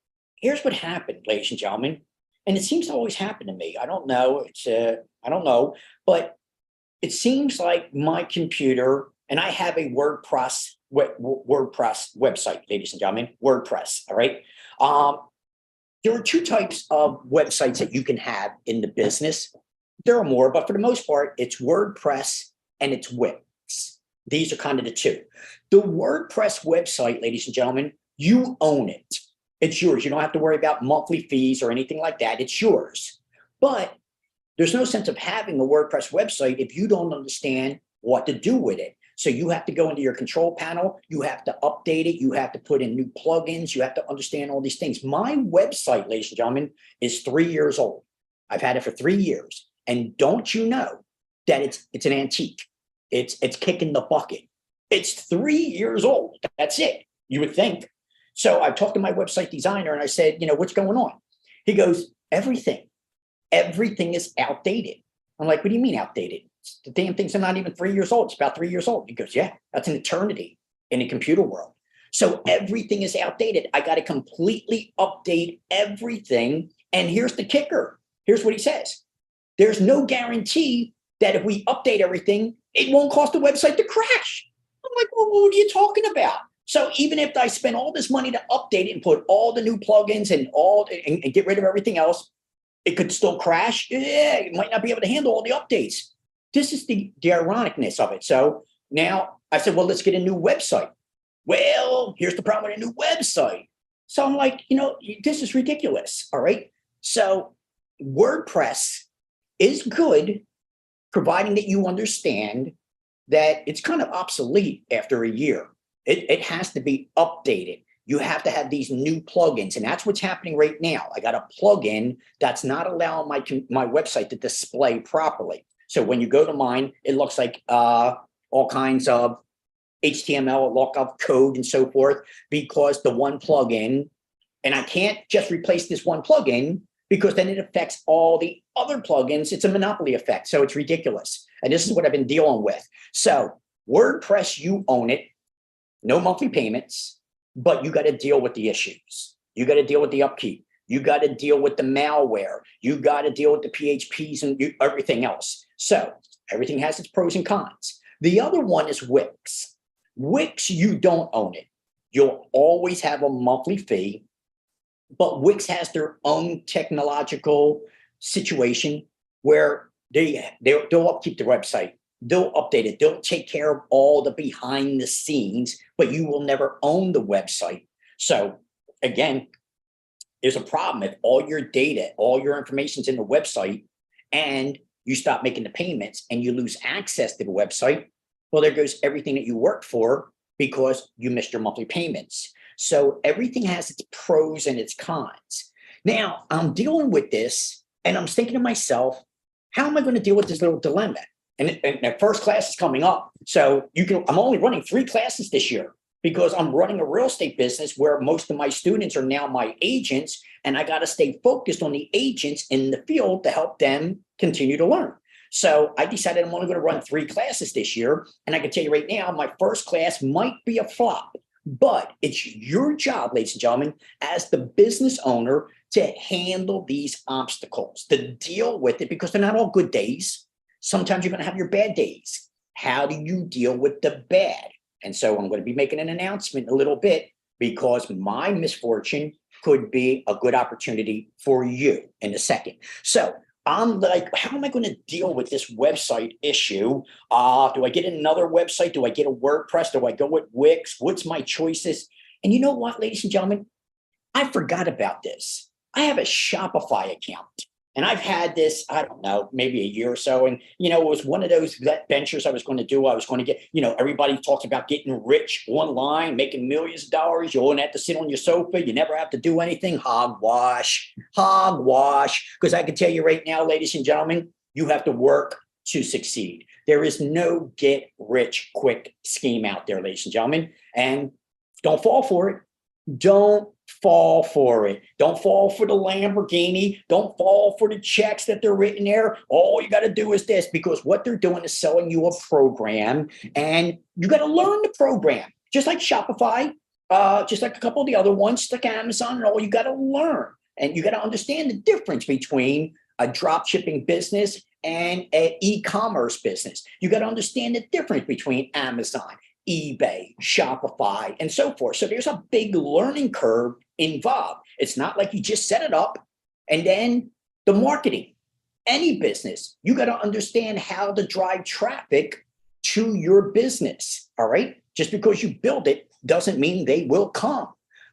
here's what happened, ladies and gentlemen. And it seems to always happen to me. I don't know. I don't know, but it seems like my computer, and I have a WordPress website, ladies and gentlemen, WordPress. All right. There are two types of websites that you can have in the business. There are more, but for the most part, it's WordPress and it's Wix. These are kind of the two. The WordPress website, ladies and gentlemen, you own it. It's yours. You don't have to worry about monthly fees or anything like that. It's yours. But there's no sense of having a WordPress website if you don't understand what to do with it. So you have to go into your control panel. You have to update it. You have to put in new plugins. You have to understand all these things. My website, ladies and gentlemen, is 3 years old. I've had it for 3 years. And don't you know that it's an antique? It's kicking the bucket. It's 3 years old. That's it. You would think. So I talked to my website designer and I said, what's going on? He goes, everything is outdated. I'm like, what do you mean outdated? The damn things are not even 3 years old. It's about 3 years old. He goes, yeah, that's an eternity in the computer world. So everything is outdated. I got to completely update everything. And here's the kicker. Here's what he says. There's no guarantee that if we update everything, it won't cause the website to crash. I'm like, well, what are you talking about? So even if I spend all this money to update it and put all the new plugins and get rid of everything else, it could still crash. Yeah, it might not be able to handle all the updates. This is the ironicness of it. So now I said, well, let's get a new website. Well, here's the problem with a new website. So I'm like, this is ridiculous. All right. So WordPress is good, providing that you understand that it's kind of obsolete after a year. It has to be updated. You have to have these new plugins, and that's what's happening right now. I got a plugin that's not allowing my website to display properly. So when you go to mine, it looks like all kinds of HTML, lookup code, and so forth, because the one plugin, and I can't just replace this one plugin because then it affects all the other plugins. It's a monopoly effect, so it's ridiculous. And this is what I've been dealing with. So WordPress, you own it. No monthly payments, but you got to deal with the issues. You got to deal with the upkeep. You got to deal with the malware. You got to deal with the PHPs and everything else. So everything has its pros and cons. The other one is Wix. Wix, you don't own it. You'll always have a monthly fee, but Wix has their own technological situation where they'll upkeep the website. They'll update it. They'll take care of all the behind the scenes, but you will never own the website. So again, there's a problem if all your data, all your information's in the website and you stop making the payments and you lose access to the website. Well, there goes everything that you worked for because you missed your monthly payments. So everything has its pros and its cons. Now I'm dealing with this and I'm thinking to myself, how am I going to deal with this little dilemma? and the first class is coming up. So I'm only running 3 classes this year because I'm running a real estate business where most of my students are now my agents, and I got to stay focused on the agents in the field to help them continue to learn. So I decided I'm only going to run 3 classes this year. And I can tell you right now, my first class might be a flop, but it's your job, ladies and gentlemen, as the business owner to handle these obstacles, to deal with it, because they're not all good days. Sometimes you're going to have your bad days. How do you deal with the bad? And so I'm going to be making an announcement a little bit because my misfortune could be a good opportunity for you in a second. So I'm like, how am I going to deal with this website issue? Do I get another website? Do I get a WordPress? Do I go with Wix? What's my choices? And you know what, ladies and gentlemen? I forgot about this. I have a Shopify account, and I've had this, I don't know, maybe a year or so. And, it was one of those ventures I was going to do. I was going to get, everybody talks about getting rich online, making millions of dollars. You only have to sit on your sofa. You never have to do anything. Hogwash. Because I can tell you right now, ladies and gentlemen, you have to work to succeed. There is no get rich quick scheme out there, ladies and gentlemen. And don't fall for it. Don't fall for it. Don't fall for the Lamborghini. Don't fall for the checks that they're written there. All you got to do is this, because what they're doing is selling you a program, and you got to learn the program. Just like Shopify, just like a couple of the other ones, like Amazon and all, you got to learn. And you got to understand the difference between a drop shipping business and an e-commerce business. You got to understand the difference between Amazon, eBay, Shopify, and so forth. So there's a big learning curve involved. It's not like you just set it up and then the marketing. Any business, you got to understand how to drive traffic to your business. All right. Just because you build it doesn't mean they will come.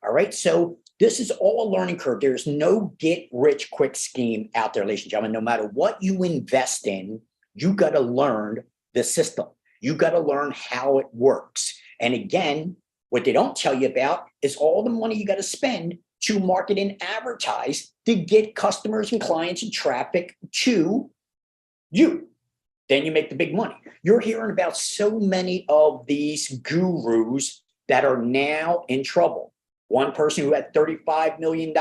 All right. So this is all a learning curve. There's no get rich quick scheme out there, ladies and gentlemen. No matter what you invest in, you got to learn the system. You got to learn how it works. And again, what they don't tell you about is all the money you got to spend to market and advertise to get customers and clients and traffic to you. Then you make the big money. You're hearing about so many of these gurus that are now in trouble. One person who had $35 million,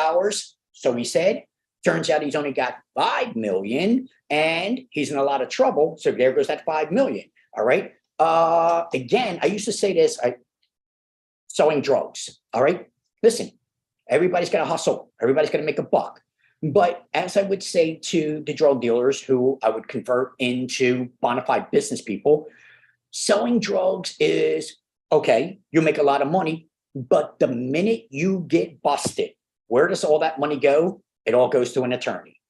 so he said, turns out he's only got 5 million and he's in a lot of trouble. So there goes that 5 million. All right. Again, I used to say this, selling drugs. All right. Listen, everybody's got to hustle. Everybody's got to make a buck. But as I would say to the drug dealers who I would convert into bona fide business people, selling drugs is okay. You make a lot of money, but the minute you get busted, where does all that money go? It all goes to an attorney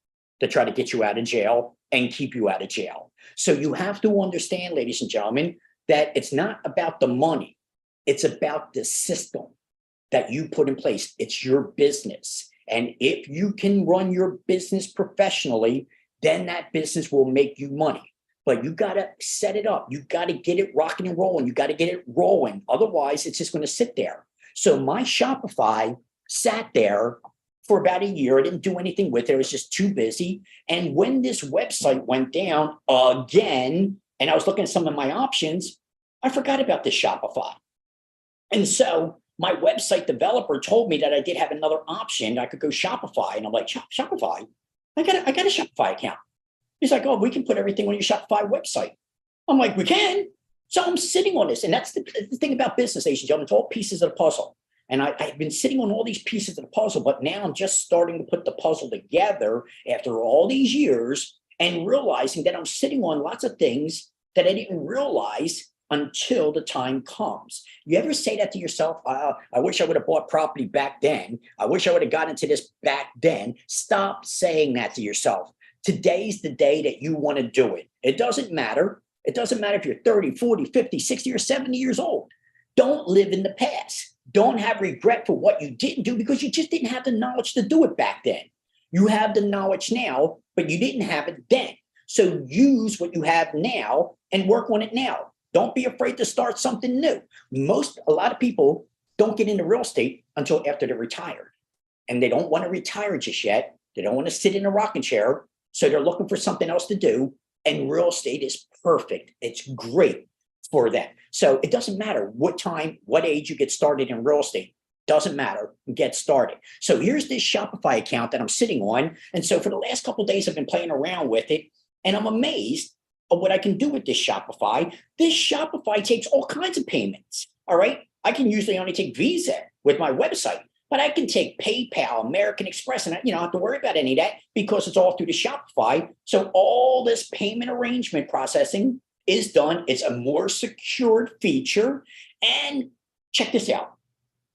to try to get you out of jail and keep you out of jail. So you have to understand, ladies and gentlemen, that it's not about the money. It's about the system that you put in place. It's your business. And if you can run your business professionally, then that business will make you money. But you got to set it up. You got to get it rocking and rolling. You got to get it rolling. Otherwise, it's just going to sit there. So my Shopify sat there for about a year. I didn't do anything with it. I was just too busy. And when this website went down again, and I was looking at some of my options, I forgot about this Shopify. And so my website developer told me that I did have another option. I could go Shopify. And I'm like, Shopify? I got a Shopify account. He's like, oh, we can put everything on your Shopify website. I'm like, we can. So I'm sitting on this. And that's the thing about business, ladies and gentlemen. It's all pieces of the puzzle. And I've been sitting on all these pieces of the puzzle, but now I'm just starting to put the puzzle together after all these years and realizing that I'm sitting on lots of things that I didn't realize until the time comes. You ever say that to yourself? I wish I would have bought property back then. I wish I would have gotten into this back then. Stop saying that to yourself. Today's the day that you want to do it. It doesn't matter. It doesn't matter if you're 30, 40, 50, 60, or 70 years old. Don't live in the past. Don't have regret for what you didn't do because you just didn't have the knowledge to do it back then. You have the knowledge now, but you didn't have it then. So use what you have now and work on it now. Don't be afraid to start something new. A lot of people don't get into real estate until after they're retired. And they don't want to retire just yet. They don't want to sit in a rocking chair. So they're looking for something else to do. And real estate is perfect. It's great for that. So it doesn't matter what time, what age you get started in real estate. Doesn't matter. Get started. So here's this Shopify account that I'm sitting on. And so for the last couple of days, I've been playing around with it. And I'm amazed at what I can do with this Shopify. This Shopify takes all kinds of payments. All right. I can usually only take Visa with my website, but I can take PayPal, American Express, and I don't have to worry about any of that because it's all through the Shopify. So all this payment arrangement processing is done. It's a more secured feature. And check this out,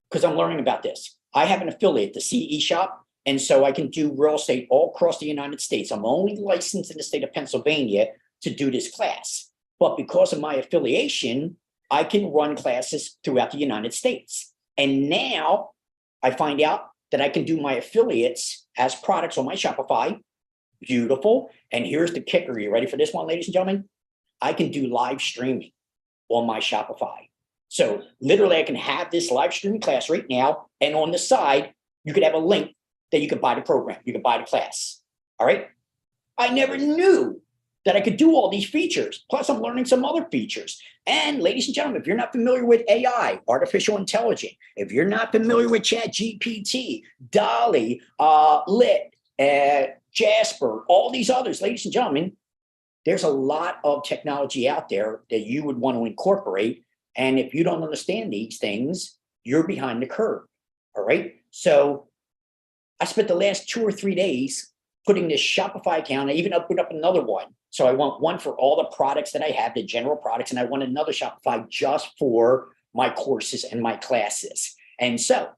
because I'm learning about this. I have an affiliate, the CE Shop, and so I can do real estate all across the United States. I'm only licensed in the state of Pennsylvania to do this class. But because of my affiliation, I can run classes throughout the United States. And now I find out that I can do my affiliates as products on my Shopify. Beautiful. And here's the kicker. Are you ready for this one, ladies and gentlemen? I can do live streaming on my Shopify. So literally I can have this live streaming class right now. And on the side, you could have a link that you could buy the program. You could buy the class. All right. I never knew that I could do all these features. Plus I'm learning some other features. And ladies and gentlemen, if you're not familiar with AI, artificial intelligence, if you're not familiar with ChatGPT, Dolly, Lit, Jasper, all these others, ladies and gentlemen, there's a lot of technology out there that you would want to incorporate. And if you don't understand these things, you're behind the curve. All right. So I spent the last 2 or 3 days putting this Shopify account. I even opened up another one. So I want one for all the products that I have, the general products, and I want another Shopify just for my courses and my classes. And so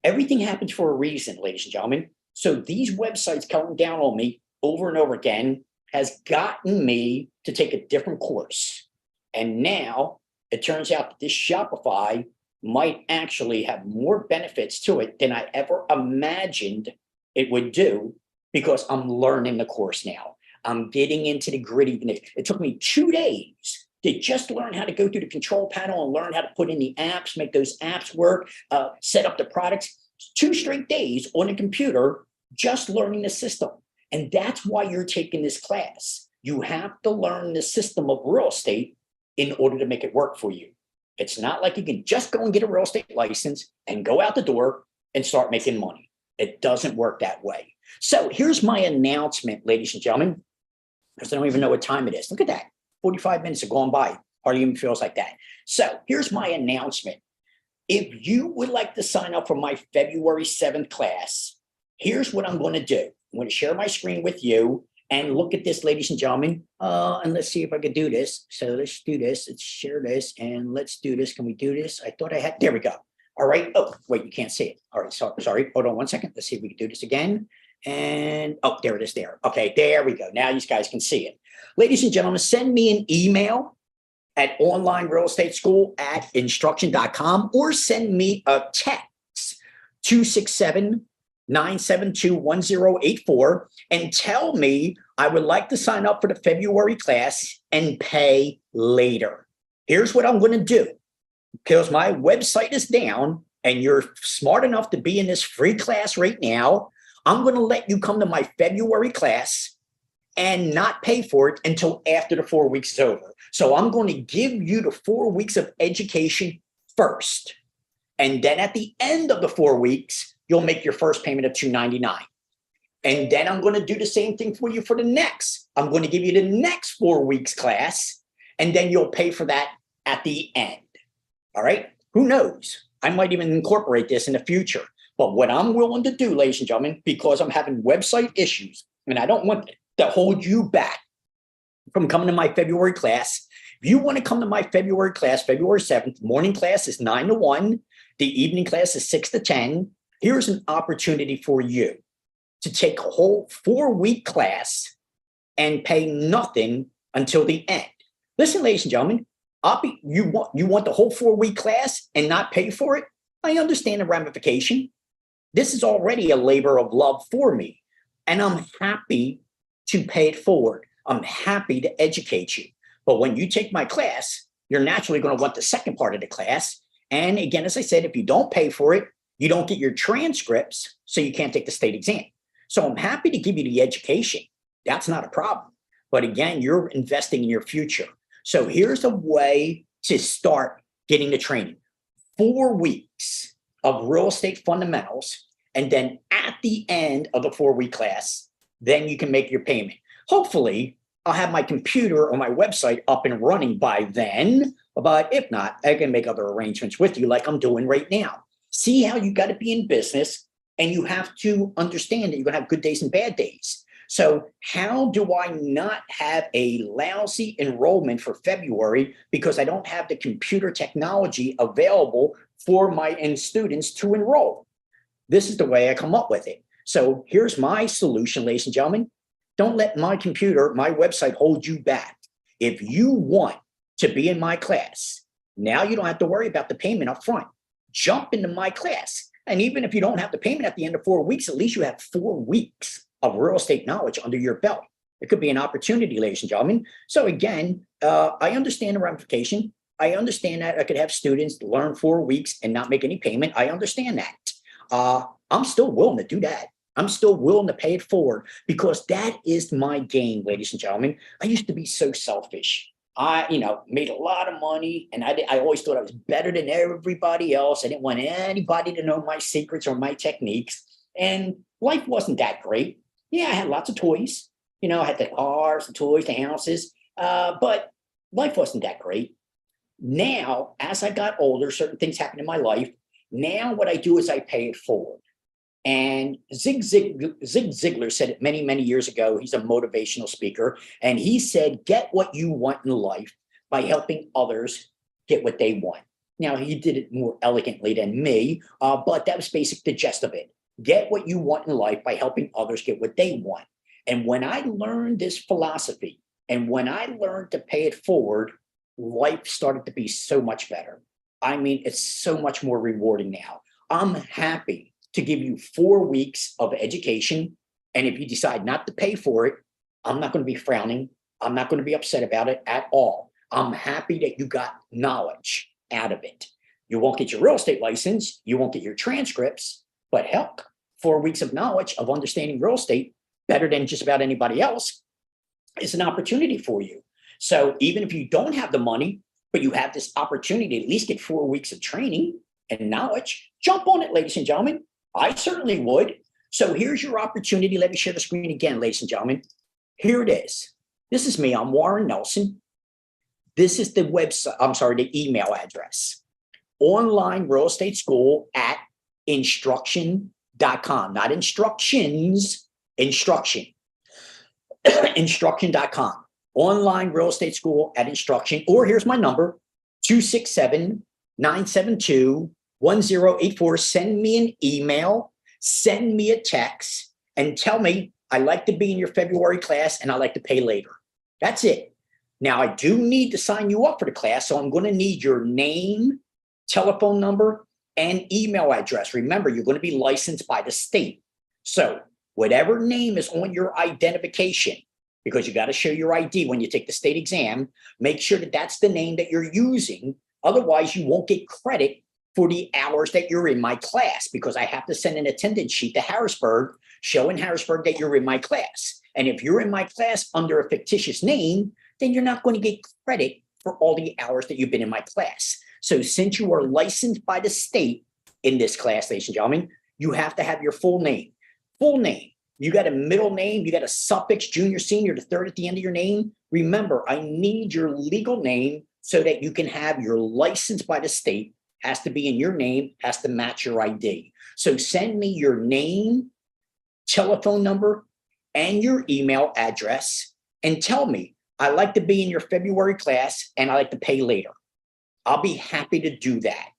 everything happens for a reason, ladies and gentlemen. So these websites coming down on me over and over again has gotten me to take a different course. And now it turns out that this Shopify might actually have more benefits to it than I ever imagined it would do, because I'm learning the course now. I'm getting into the gritty. It took me 2 days to just learn how to go through the control panel and learn how to put in the apps, make those apps work, set up the products. 2 straight days on a computer, just learning the system. And that's why you're taking this class. You have to learn the system of real estate in order to make it work for you. It's not like you can just go and get a real estate license and go out the door and start making money. It doesn't work that way. So here's my announcement, ladies and gentlemen, because I don't even know what time it is. Look at that. 45 minutes have gone by. Hardly even feels like that. So here's my announcement. If you would like to sign up for my February 7th class, here's what I'm going to do. I'm going to share my screen with you and look at this, ladies and gentlemen. And let's see if I can do this. So let's do this. Let's share this and let's do this. Can we do this? I thought I had, there we go. All right. Oh, wait, you can't see it. All right. Sorry. Hold on one second. Let's see if we can do this again. And oh, there it is there. Okay, there we go. Now you guys can see it. Ladies and gentlemen, send me an email at onlinerealestateschool@instruction.com or send me a text 267-972-1084 and tell me I would like to sign up for the February class and pay later. Here's what I'm going to do. Because my website is down and you're smart enough to be in this free class right now, I'm going to let you come to my February class and not pay for it until after the 4 weeks is over. So I'm going to give you the 4 weeks of education first. And then at the end of the 4 weeks, you'll make your first payment of $299. And then I'm going to do the same thing for you for the next. I'm going to give you the next 4 weeks class, and then you'll pay for that at the end. All right. Who knows? I might even incorporate this in the future. But what I'm willing to do, ladies and gentlemen, because I'm having website issues and I don't want to hold you back from coming to my February class. If you want to come to my February class, February 7th, morning class is 9 to 1. The evening class is 6 to 10. Here's an opportunity for you to take a whole 4-week class and pay nothing until the end. Listen, ladies and gentlemen, you want the whole 4-week class and not pay for it? I understand the ramification. This is already a labor of love for me, and I'm happy to pay it forward. I'm happy to educate you. But when you take my class, you're naturally going to want the second part of the class. And again, as I said, if you don't pay for it, you don't get your transcripts, so you can't take the state exam. So I'm happy to give you the education. That's not a problem. But again, you're investing in your future. So here's a way to start getting the training. 4 weeks of real estate fundamentals. And then at the end of the 4-week class, then you can make your payment. Hopefully, I'll have my computer or my website up and running by then. But if not, I can make other arrangements with you like I'm doing right now. See how you got to be in business, and you have to understand that you're going to have good days and bad days. So how do I not have a lousy enrollment for February because I don't have the computer technology available for my students to enroll? This is the way I come up with it. So here's my solution, ladies and gentlemen. Don't let my computer, my website hold you back. If you want to be in my class, now you don't have to worry about the payment up front. Jump into my class. And even if you don't have the payment at the end of 4 weeks, at least you have 4 weeks of real estate knowledge under your belt. It could be an opportunity, ladies and gentlemen. So again, I understand the ramification. I understand that I could have students learn 4 weeks and not make any payment. I understand that. I'm still willing to do that. I'm still willing to pay it forward because that is my game, ladies and gentlemen. I used to be so selfish. I, made a lot of money, and I always thought I was better than everybody else. I didn't want anybody to know my secrets or my techniques. And life wasn't that great. Yeah, I had lots of toys. I had the cars, the toys, the houses, but life wasn't that great. Now, as I got older, certain things happened in my life. Now what I do is I pay it forward. And Zig Ziglar said it many, many years ago. He's a motivational speaker. And he said, get what you want in life by helping others get what they want. Now, he did it more elegantly than me, but that was basically the gist of it. Get what you want in life by helping others get what they want. And when I learned this philosophy, and when I learned to pay it forward, life started to be so much better. I mean, it's so much more rewarding now. I'm happy to give you 4 weeks of education. And if you decide not to pay for it, I'm not going to be frowning. I'm not going to be upset about it at all. I'm happy that you got knowledge out of it. You won't get your real estate license. You won't get your transcripts, but heck, 4 weeks of knowledge of understanding real estate better than just about anybody else is an opportunity for you. So even if you don't have the money, but you have this opportunity to at least get 4 weeks of training and knowledge, jump on it, ladies and gentlemen. I certainly would. So here's your opportunity. Let me share the screen again, ladies and gentlemen. Here it is. This is me. I'm Warren Nelson. This is the website, the email address. Online Real Estate School at instruction.com, not instructions, instruction. Instruction.com. Online Real Estate School at instruction. Or here's my number, 267-972-1084. Send me an email, send me a text, and tell me I like to be in your February class and I like to pay later. That's it. Now, I do need to sign you up for the class, so I'm going to need your name, telephone number, and email address. Remember, you're going to be licensed by the state. So whatever name is on your identification, because you got to show your ID when you take the state exam, make sure that that's the name that you're using. Otherwise, you won't get credit for the hours that you're in my class, because I have to send an attendance sheet to Harrisburg showing Harrisburg that you're in my class. And if you're in my class under a fictitious name, then you're not going to get credit for all the hours that you've been in my class. So since you are licensed by the state in this class, ladies and gentlemen, you have to have your full name. Full name. You got a middle name, you got a suffix, junior, senior, the third at the end of your name. Remember, I need your legal name so that you can have your license by the state, has to be in your name, has to match your ID. So send me your name, telephone number, and your email address, and tell me, I like to be in your February class and I like to pay later. I'll be happy to do that.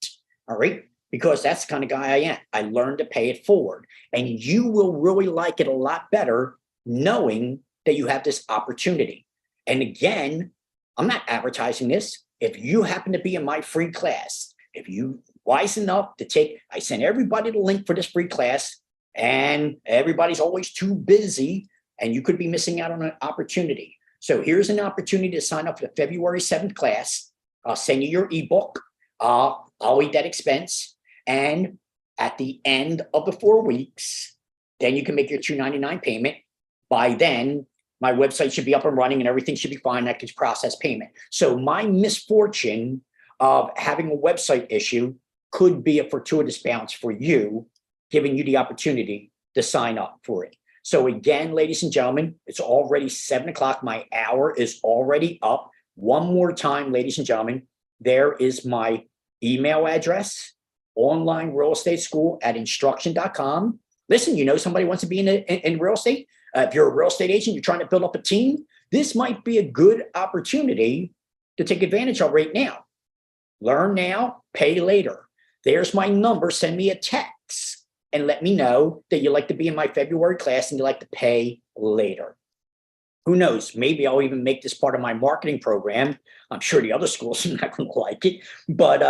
All right. Because that's the kind of guy I am. I learned to pay it forward. And you will really like it a lot better knowing that you have this opportunity. And again, I'm not advertising this. If you happen to be in my free class, if you wise enough to take, I send everybody the link for this free class, and everybody's always too busy, and you could be missing out on an opportunity. So here's an opportunity to sign up for the February 7th class. I'll send you your ebook. I'll eat that expense. And at the end of the 4 weeks, then you can make your $299 payment. By then, my website should be up and running and everything should be fine. I can process payment. So my misfortune of having a website issue could be a fortuitous bounce for you, giving you the opportunity to sign up for it. So again, ladies and gentlemen, it's already 7 o'clock. My hour is already up. One more time, ladies and gentlemen, there is my email address, online real estate school at instruction.com. Listen, you know somebody wants to be in real estate? If you're a real estate agent, you're trying to build up a team, this might be a good opportunity to take advantage of right now. Learn now, pay later. There's my number. Send me a text and let me know that you like to be in my February class and you like to pay later. Who knows? Maybe I'll even make this part of my marketing program. I'm sure the other schools are not going to like it. But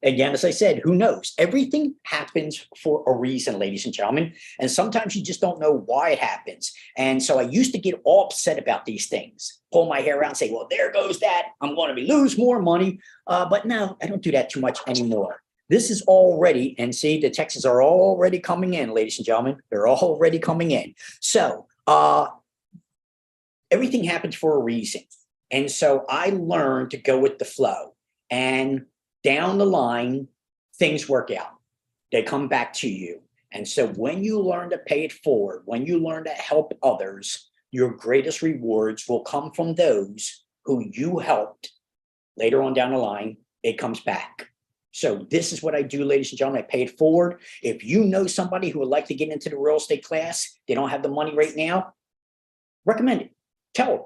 again, as I said, who knows? Everything happens for a reason, ladies and gentlemen. And sometimes you just don't know why it happens. And so I used to get all upset about these things, pull my hair out and say, well, there goes that. I'm going to lose more money. But no, I don't do that too much anymore. This is already, and see, the texts are already coming in, ladies and gentlemen. They're already coming in. So, everything happens for a reason. And so I learned to go with the flow. And down the line, things work out. They come back to you. And so when you learn to pay it forward, when you learn to help others, your greatest rewards will come from those who you helped. Later on down the line, it comes back. So this is what I do, ladies and gentlemen. I pay it forward. If you know somebody who would like to get into the real estate class, they don't have the money right now, recommend it. Tell them.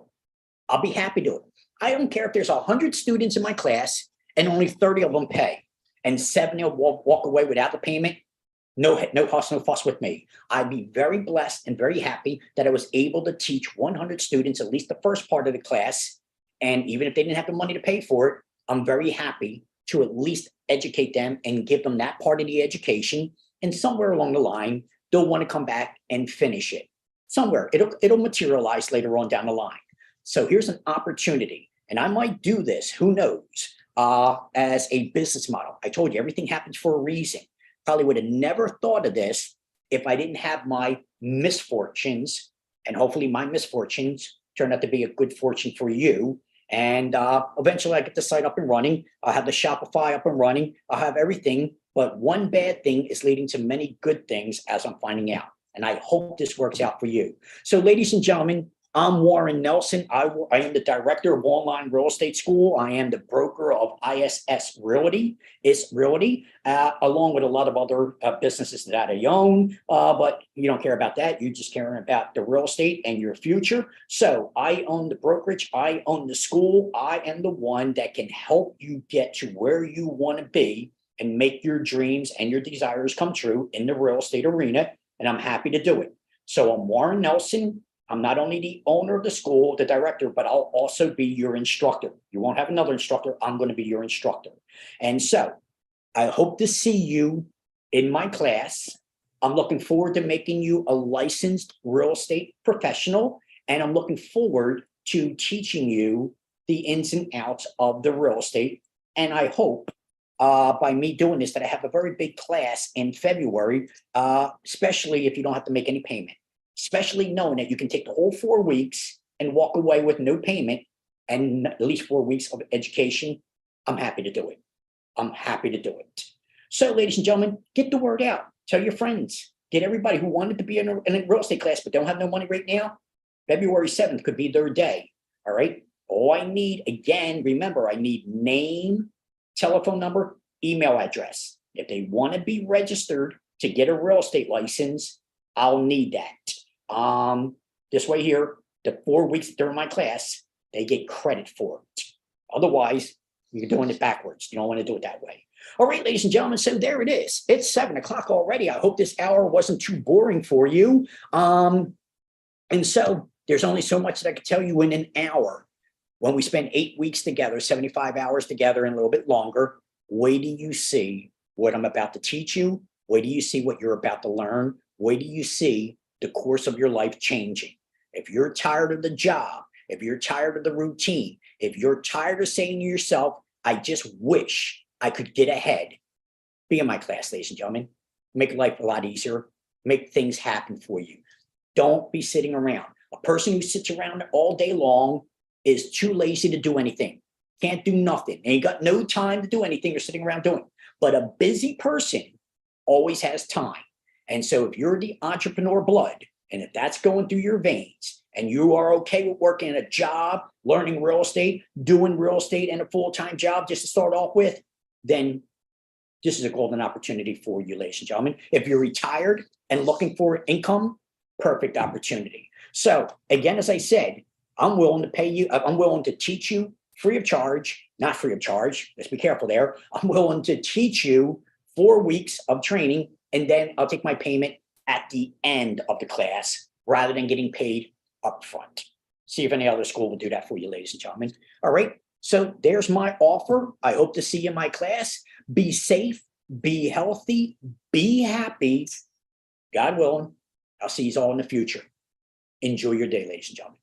I'll be happy to. I don't care if there's 100 students in my class and only 30 of them pay and 70 will walk away without the payment. No fuss, no fuss with me. I'd be very blessed and very happy that I was able to teach 100 students, at least the first part of the class. And even if they didn't have the money to pay for it, I'm very happy to at least educate them and give them that part of the education. And somewhere along the line, they'll want to come back and finish it. Somewhere it'll materialize later on down the line. So here's an opportunity, and I might do this, who knows, as a business model. I told you everything happens for a reason. Probably would have never thought of this if I didn't have my misfortunes, and hopefully my misfortunes turn out to be a good fortune for you. And eventually I get the site up and running. I'll have the Shopify up and running. I'll have everything, but one bad thing is leading to many good things, as I'm finding out. And I hope this works out for you. So ladies and gentlemen, I'm Warren Nelson. I am the director of Online Real Estate School. I am the broker of ISS Realty. It's Realty, along with a lot of other businesses that I own. But you don't care about that. You just care about the real estate and your future. So I own the brokerage. I own the school. I am the one that can help you get to where you want to be and make your dreams and your desires come true in the real estate arena. And I'm happy to do it. So I'm Warren Nelson. I'm not only the owner of the school, the director, but I'll also be your instructor. You won't have another instructor. I'm going to be your instructor. And so I hope to see you in my class. I'm looking forward to making you a licensed real estate professional. And I'm looking forward to teaching you the ins and outs of the real estate. And I hope by me doing this, that I have a very big class in February, especially if you don't have to make any payment, especially knowing that you can take the whole 4 weeks and walk away with no payment and at least 4 weeks of education. I'm happy to do it. I'm happy to do it. So ladies and gentlemen, get the word out. Tell your friends. Get everybody who wanted to be in a real estate class but don't have no money right now. February 7th could be their day. All right. All I need, again, remember, I need name, telephone number, email address. If they want to be registered to get a real estate license, I'll need that. This way here, the 4 weeks during my class, they get credit for it. Otherwise, you're doing it backwards. You don't want to do it that way. All right, ladies and gentlemen, so there it is. It's 7 o'clock already. I hope this hour wasn't too boring for you. And so there's only so much that I could tell you in an hour. When we spend 8 weeks together, 75 hours together and a little bit longer, wait till you see what I'm about to teach you. Wait till you see what you're about to learn. Wait till you see the course of your life changing. If you're tired of the job, if you're tired of the routine, if you're tired of saying to yourself, I just wish I could get ahead, be in my class, ladies and gentlemen. Make life a lot easier. Make things happen for you. Don't be sitting around. A person who sits around all day long is too lazy to do anything. Can't do nothing. Ain't got no time to do anything you're sitting around doing. But a busy person always has time. And so if you're the entrepreneur blood, and if that's going through your veins, and you are okay with working a job, learning real estate, doing real estate and a full-time job just to start off with, then this is a golden opportunity for you, ladies and gentlemen. If you're retired and looking for income, perfect opportunity. So again, as I said, I'm willing to pay you, I'm willing to teach you free of charge, not free of charge, let's be careful there. I'm willing to teach you 4 weeks of training, and then I'll take my payment at the end of the class rather than getting paid upfront. See if any other school will do that for you, ladies and gentlemen. All right, so there's my offer. I hope to see you in my class. Be safe, be healthy, be happy. God willing, I'll see you all in the future. Enjoy your day, ladies and gentlemen.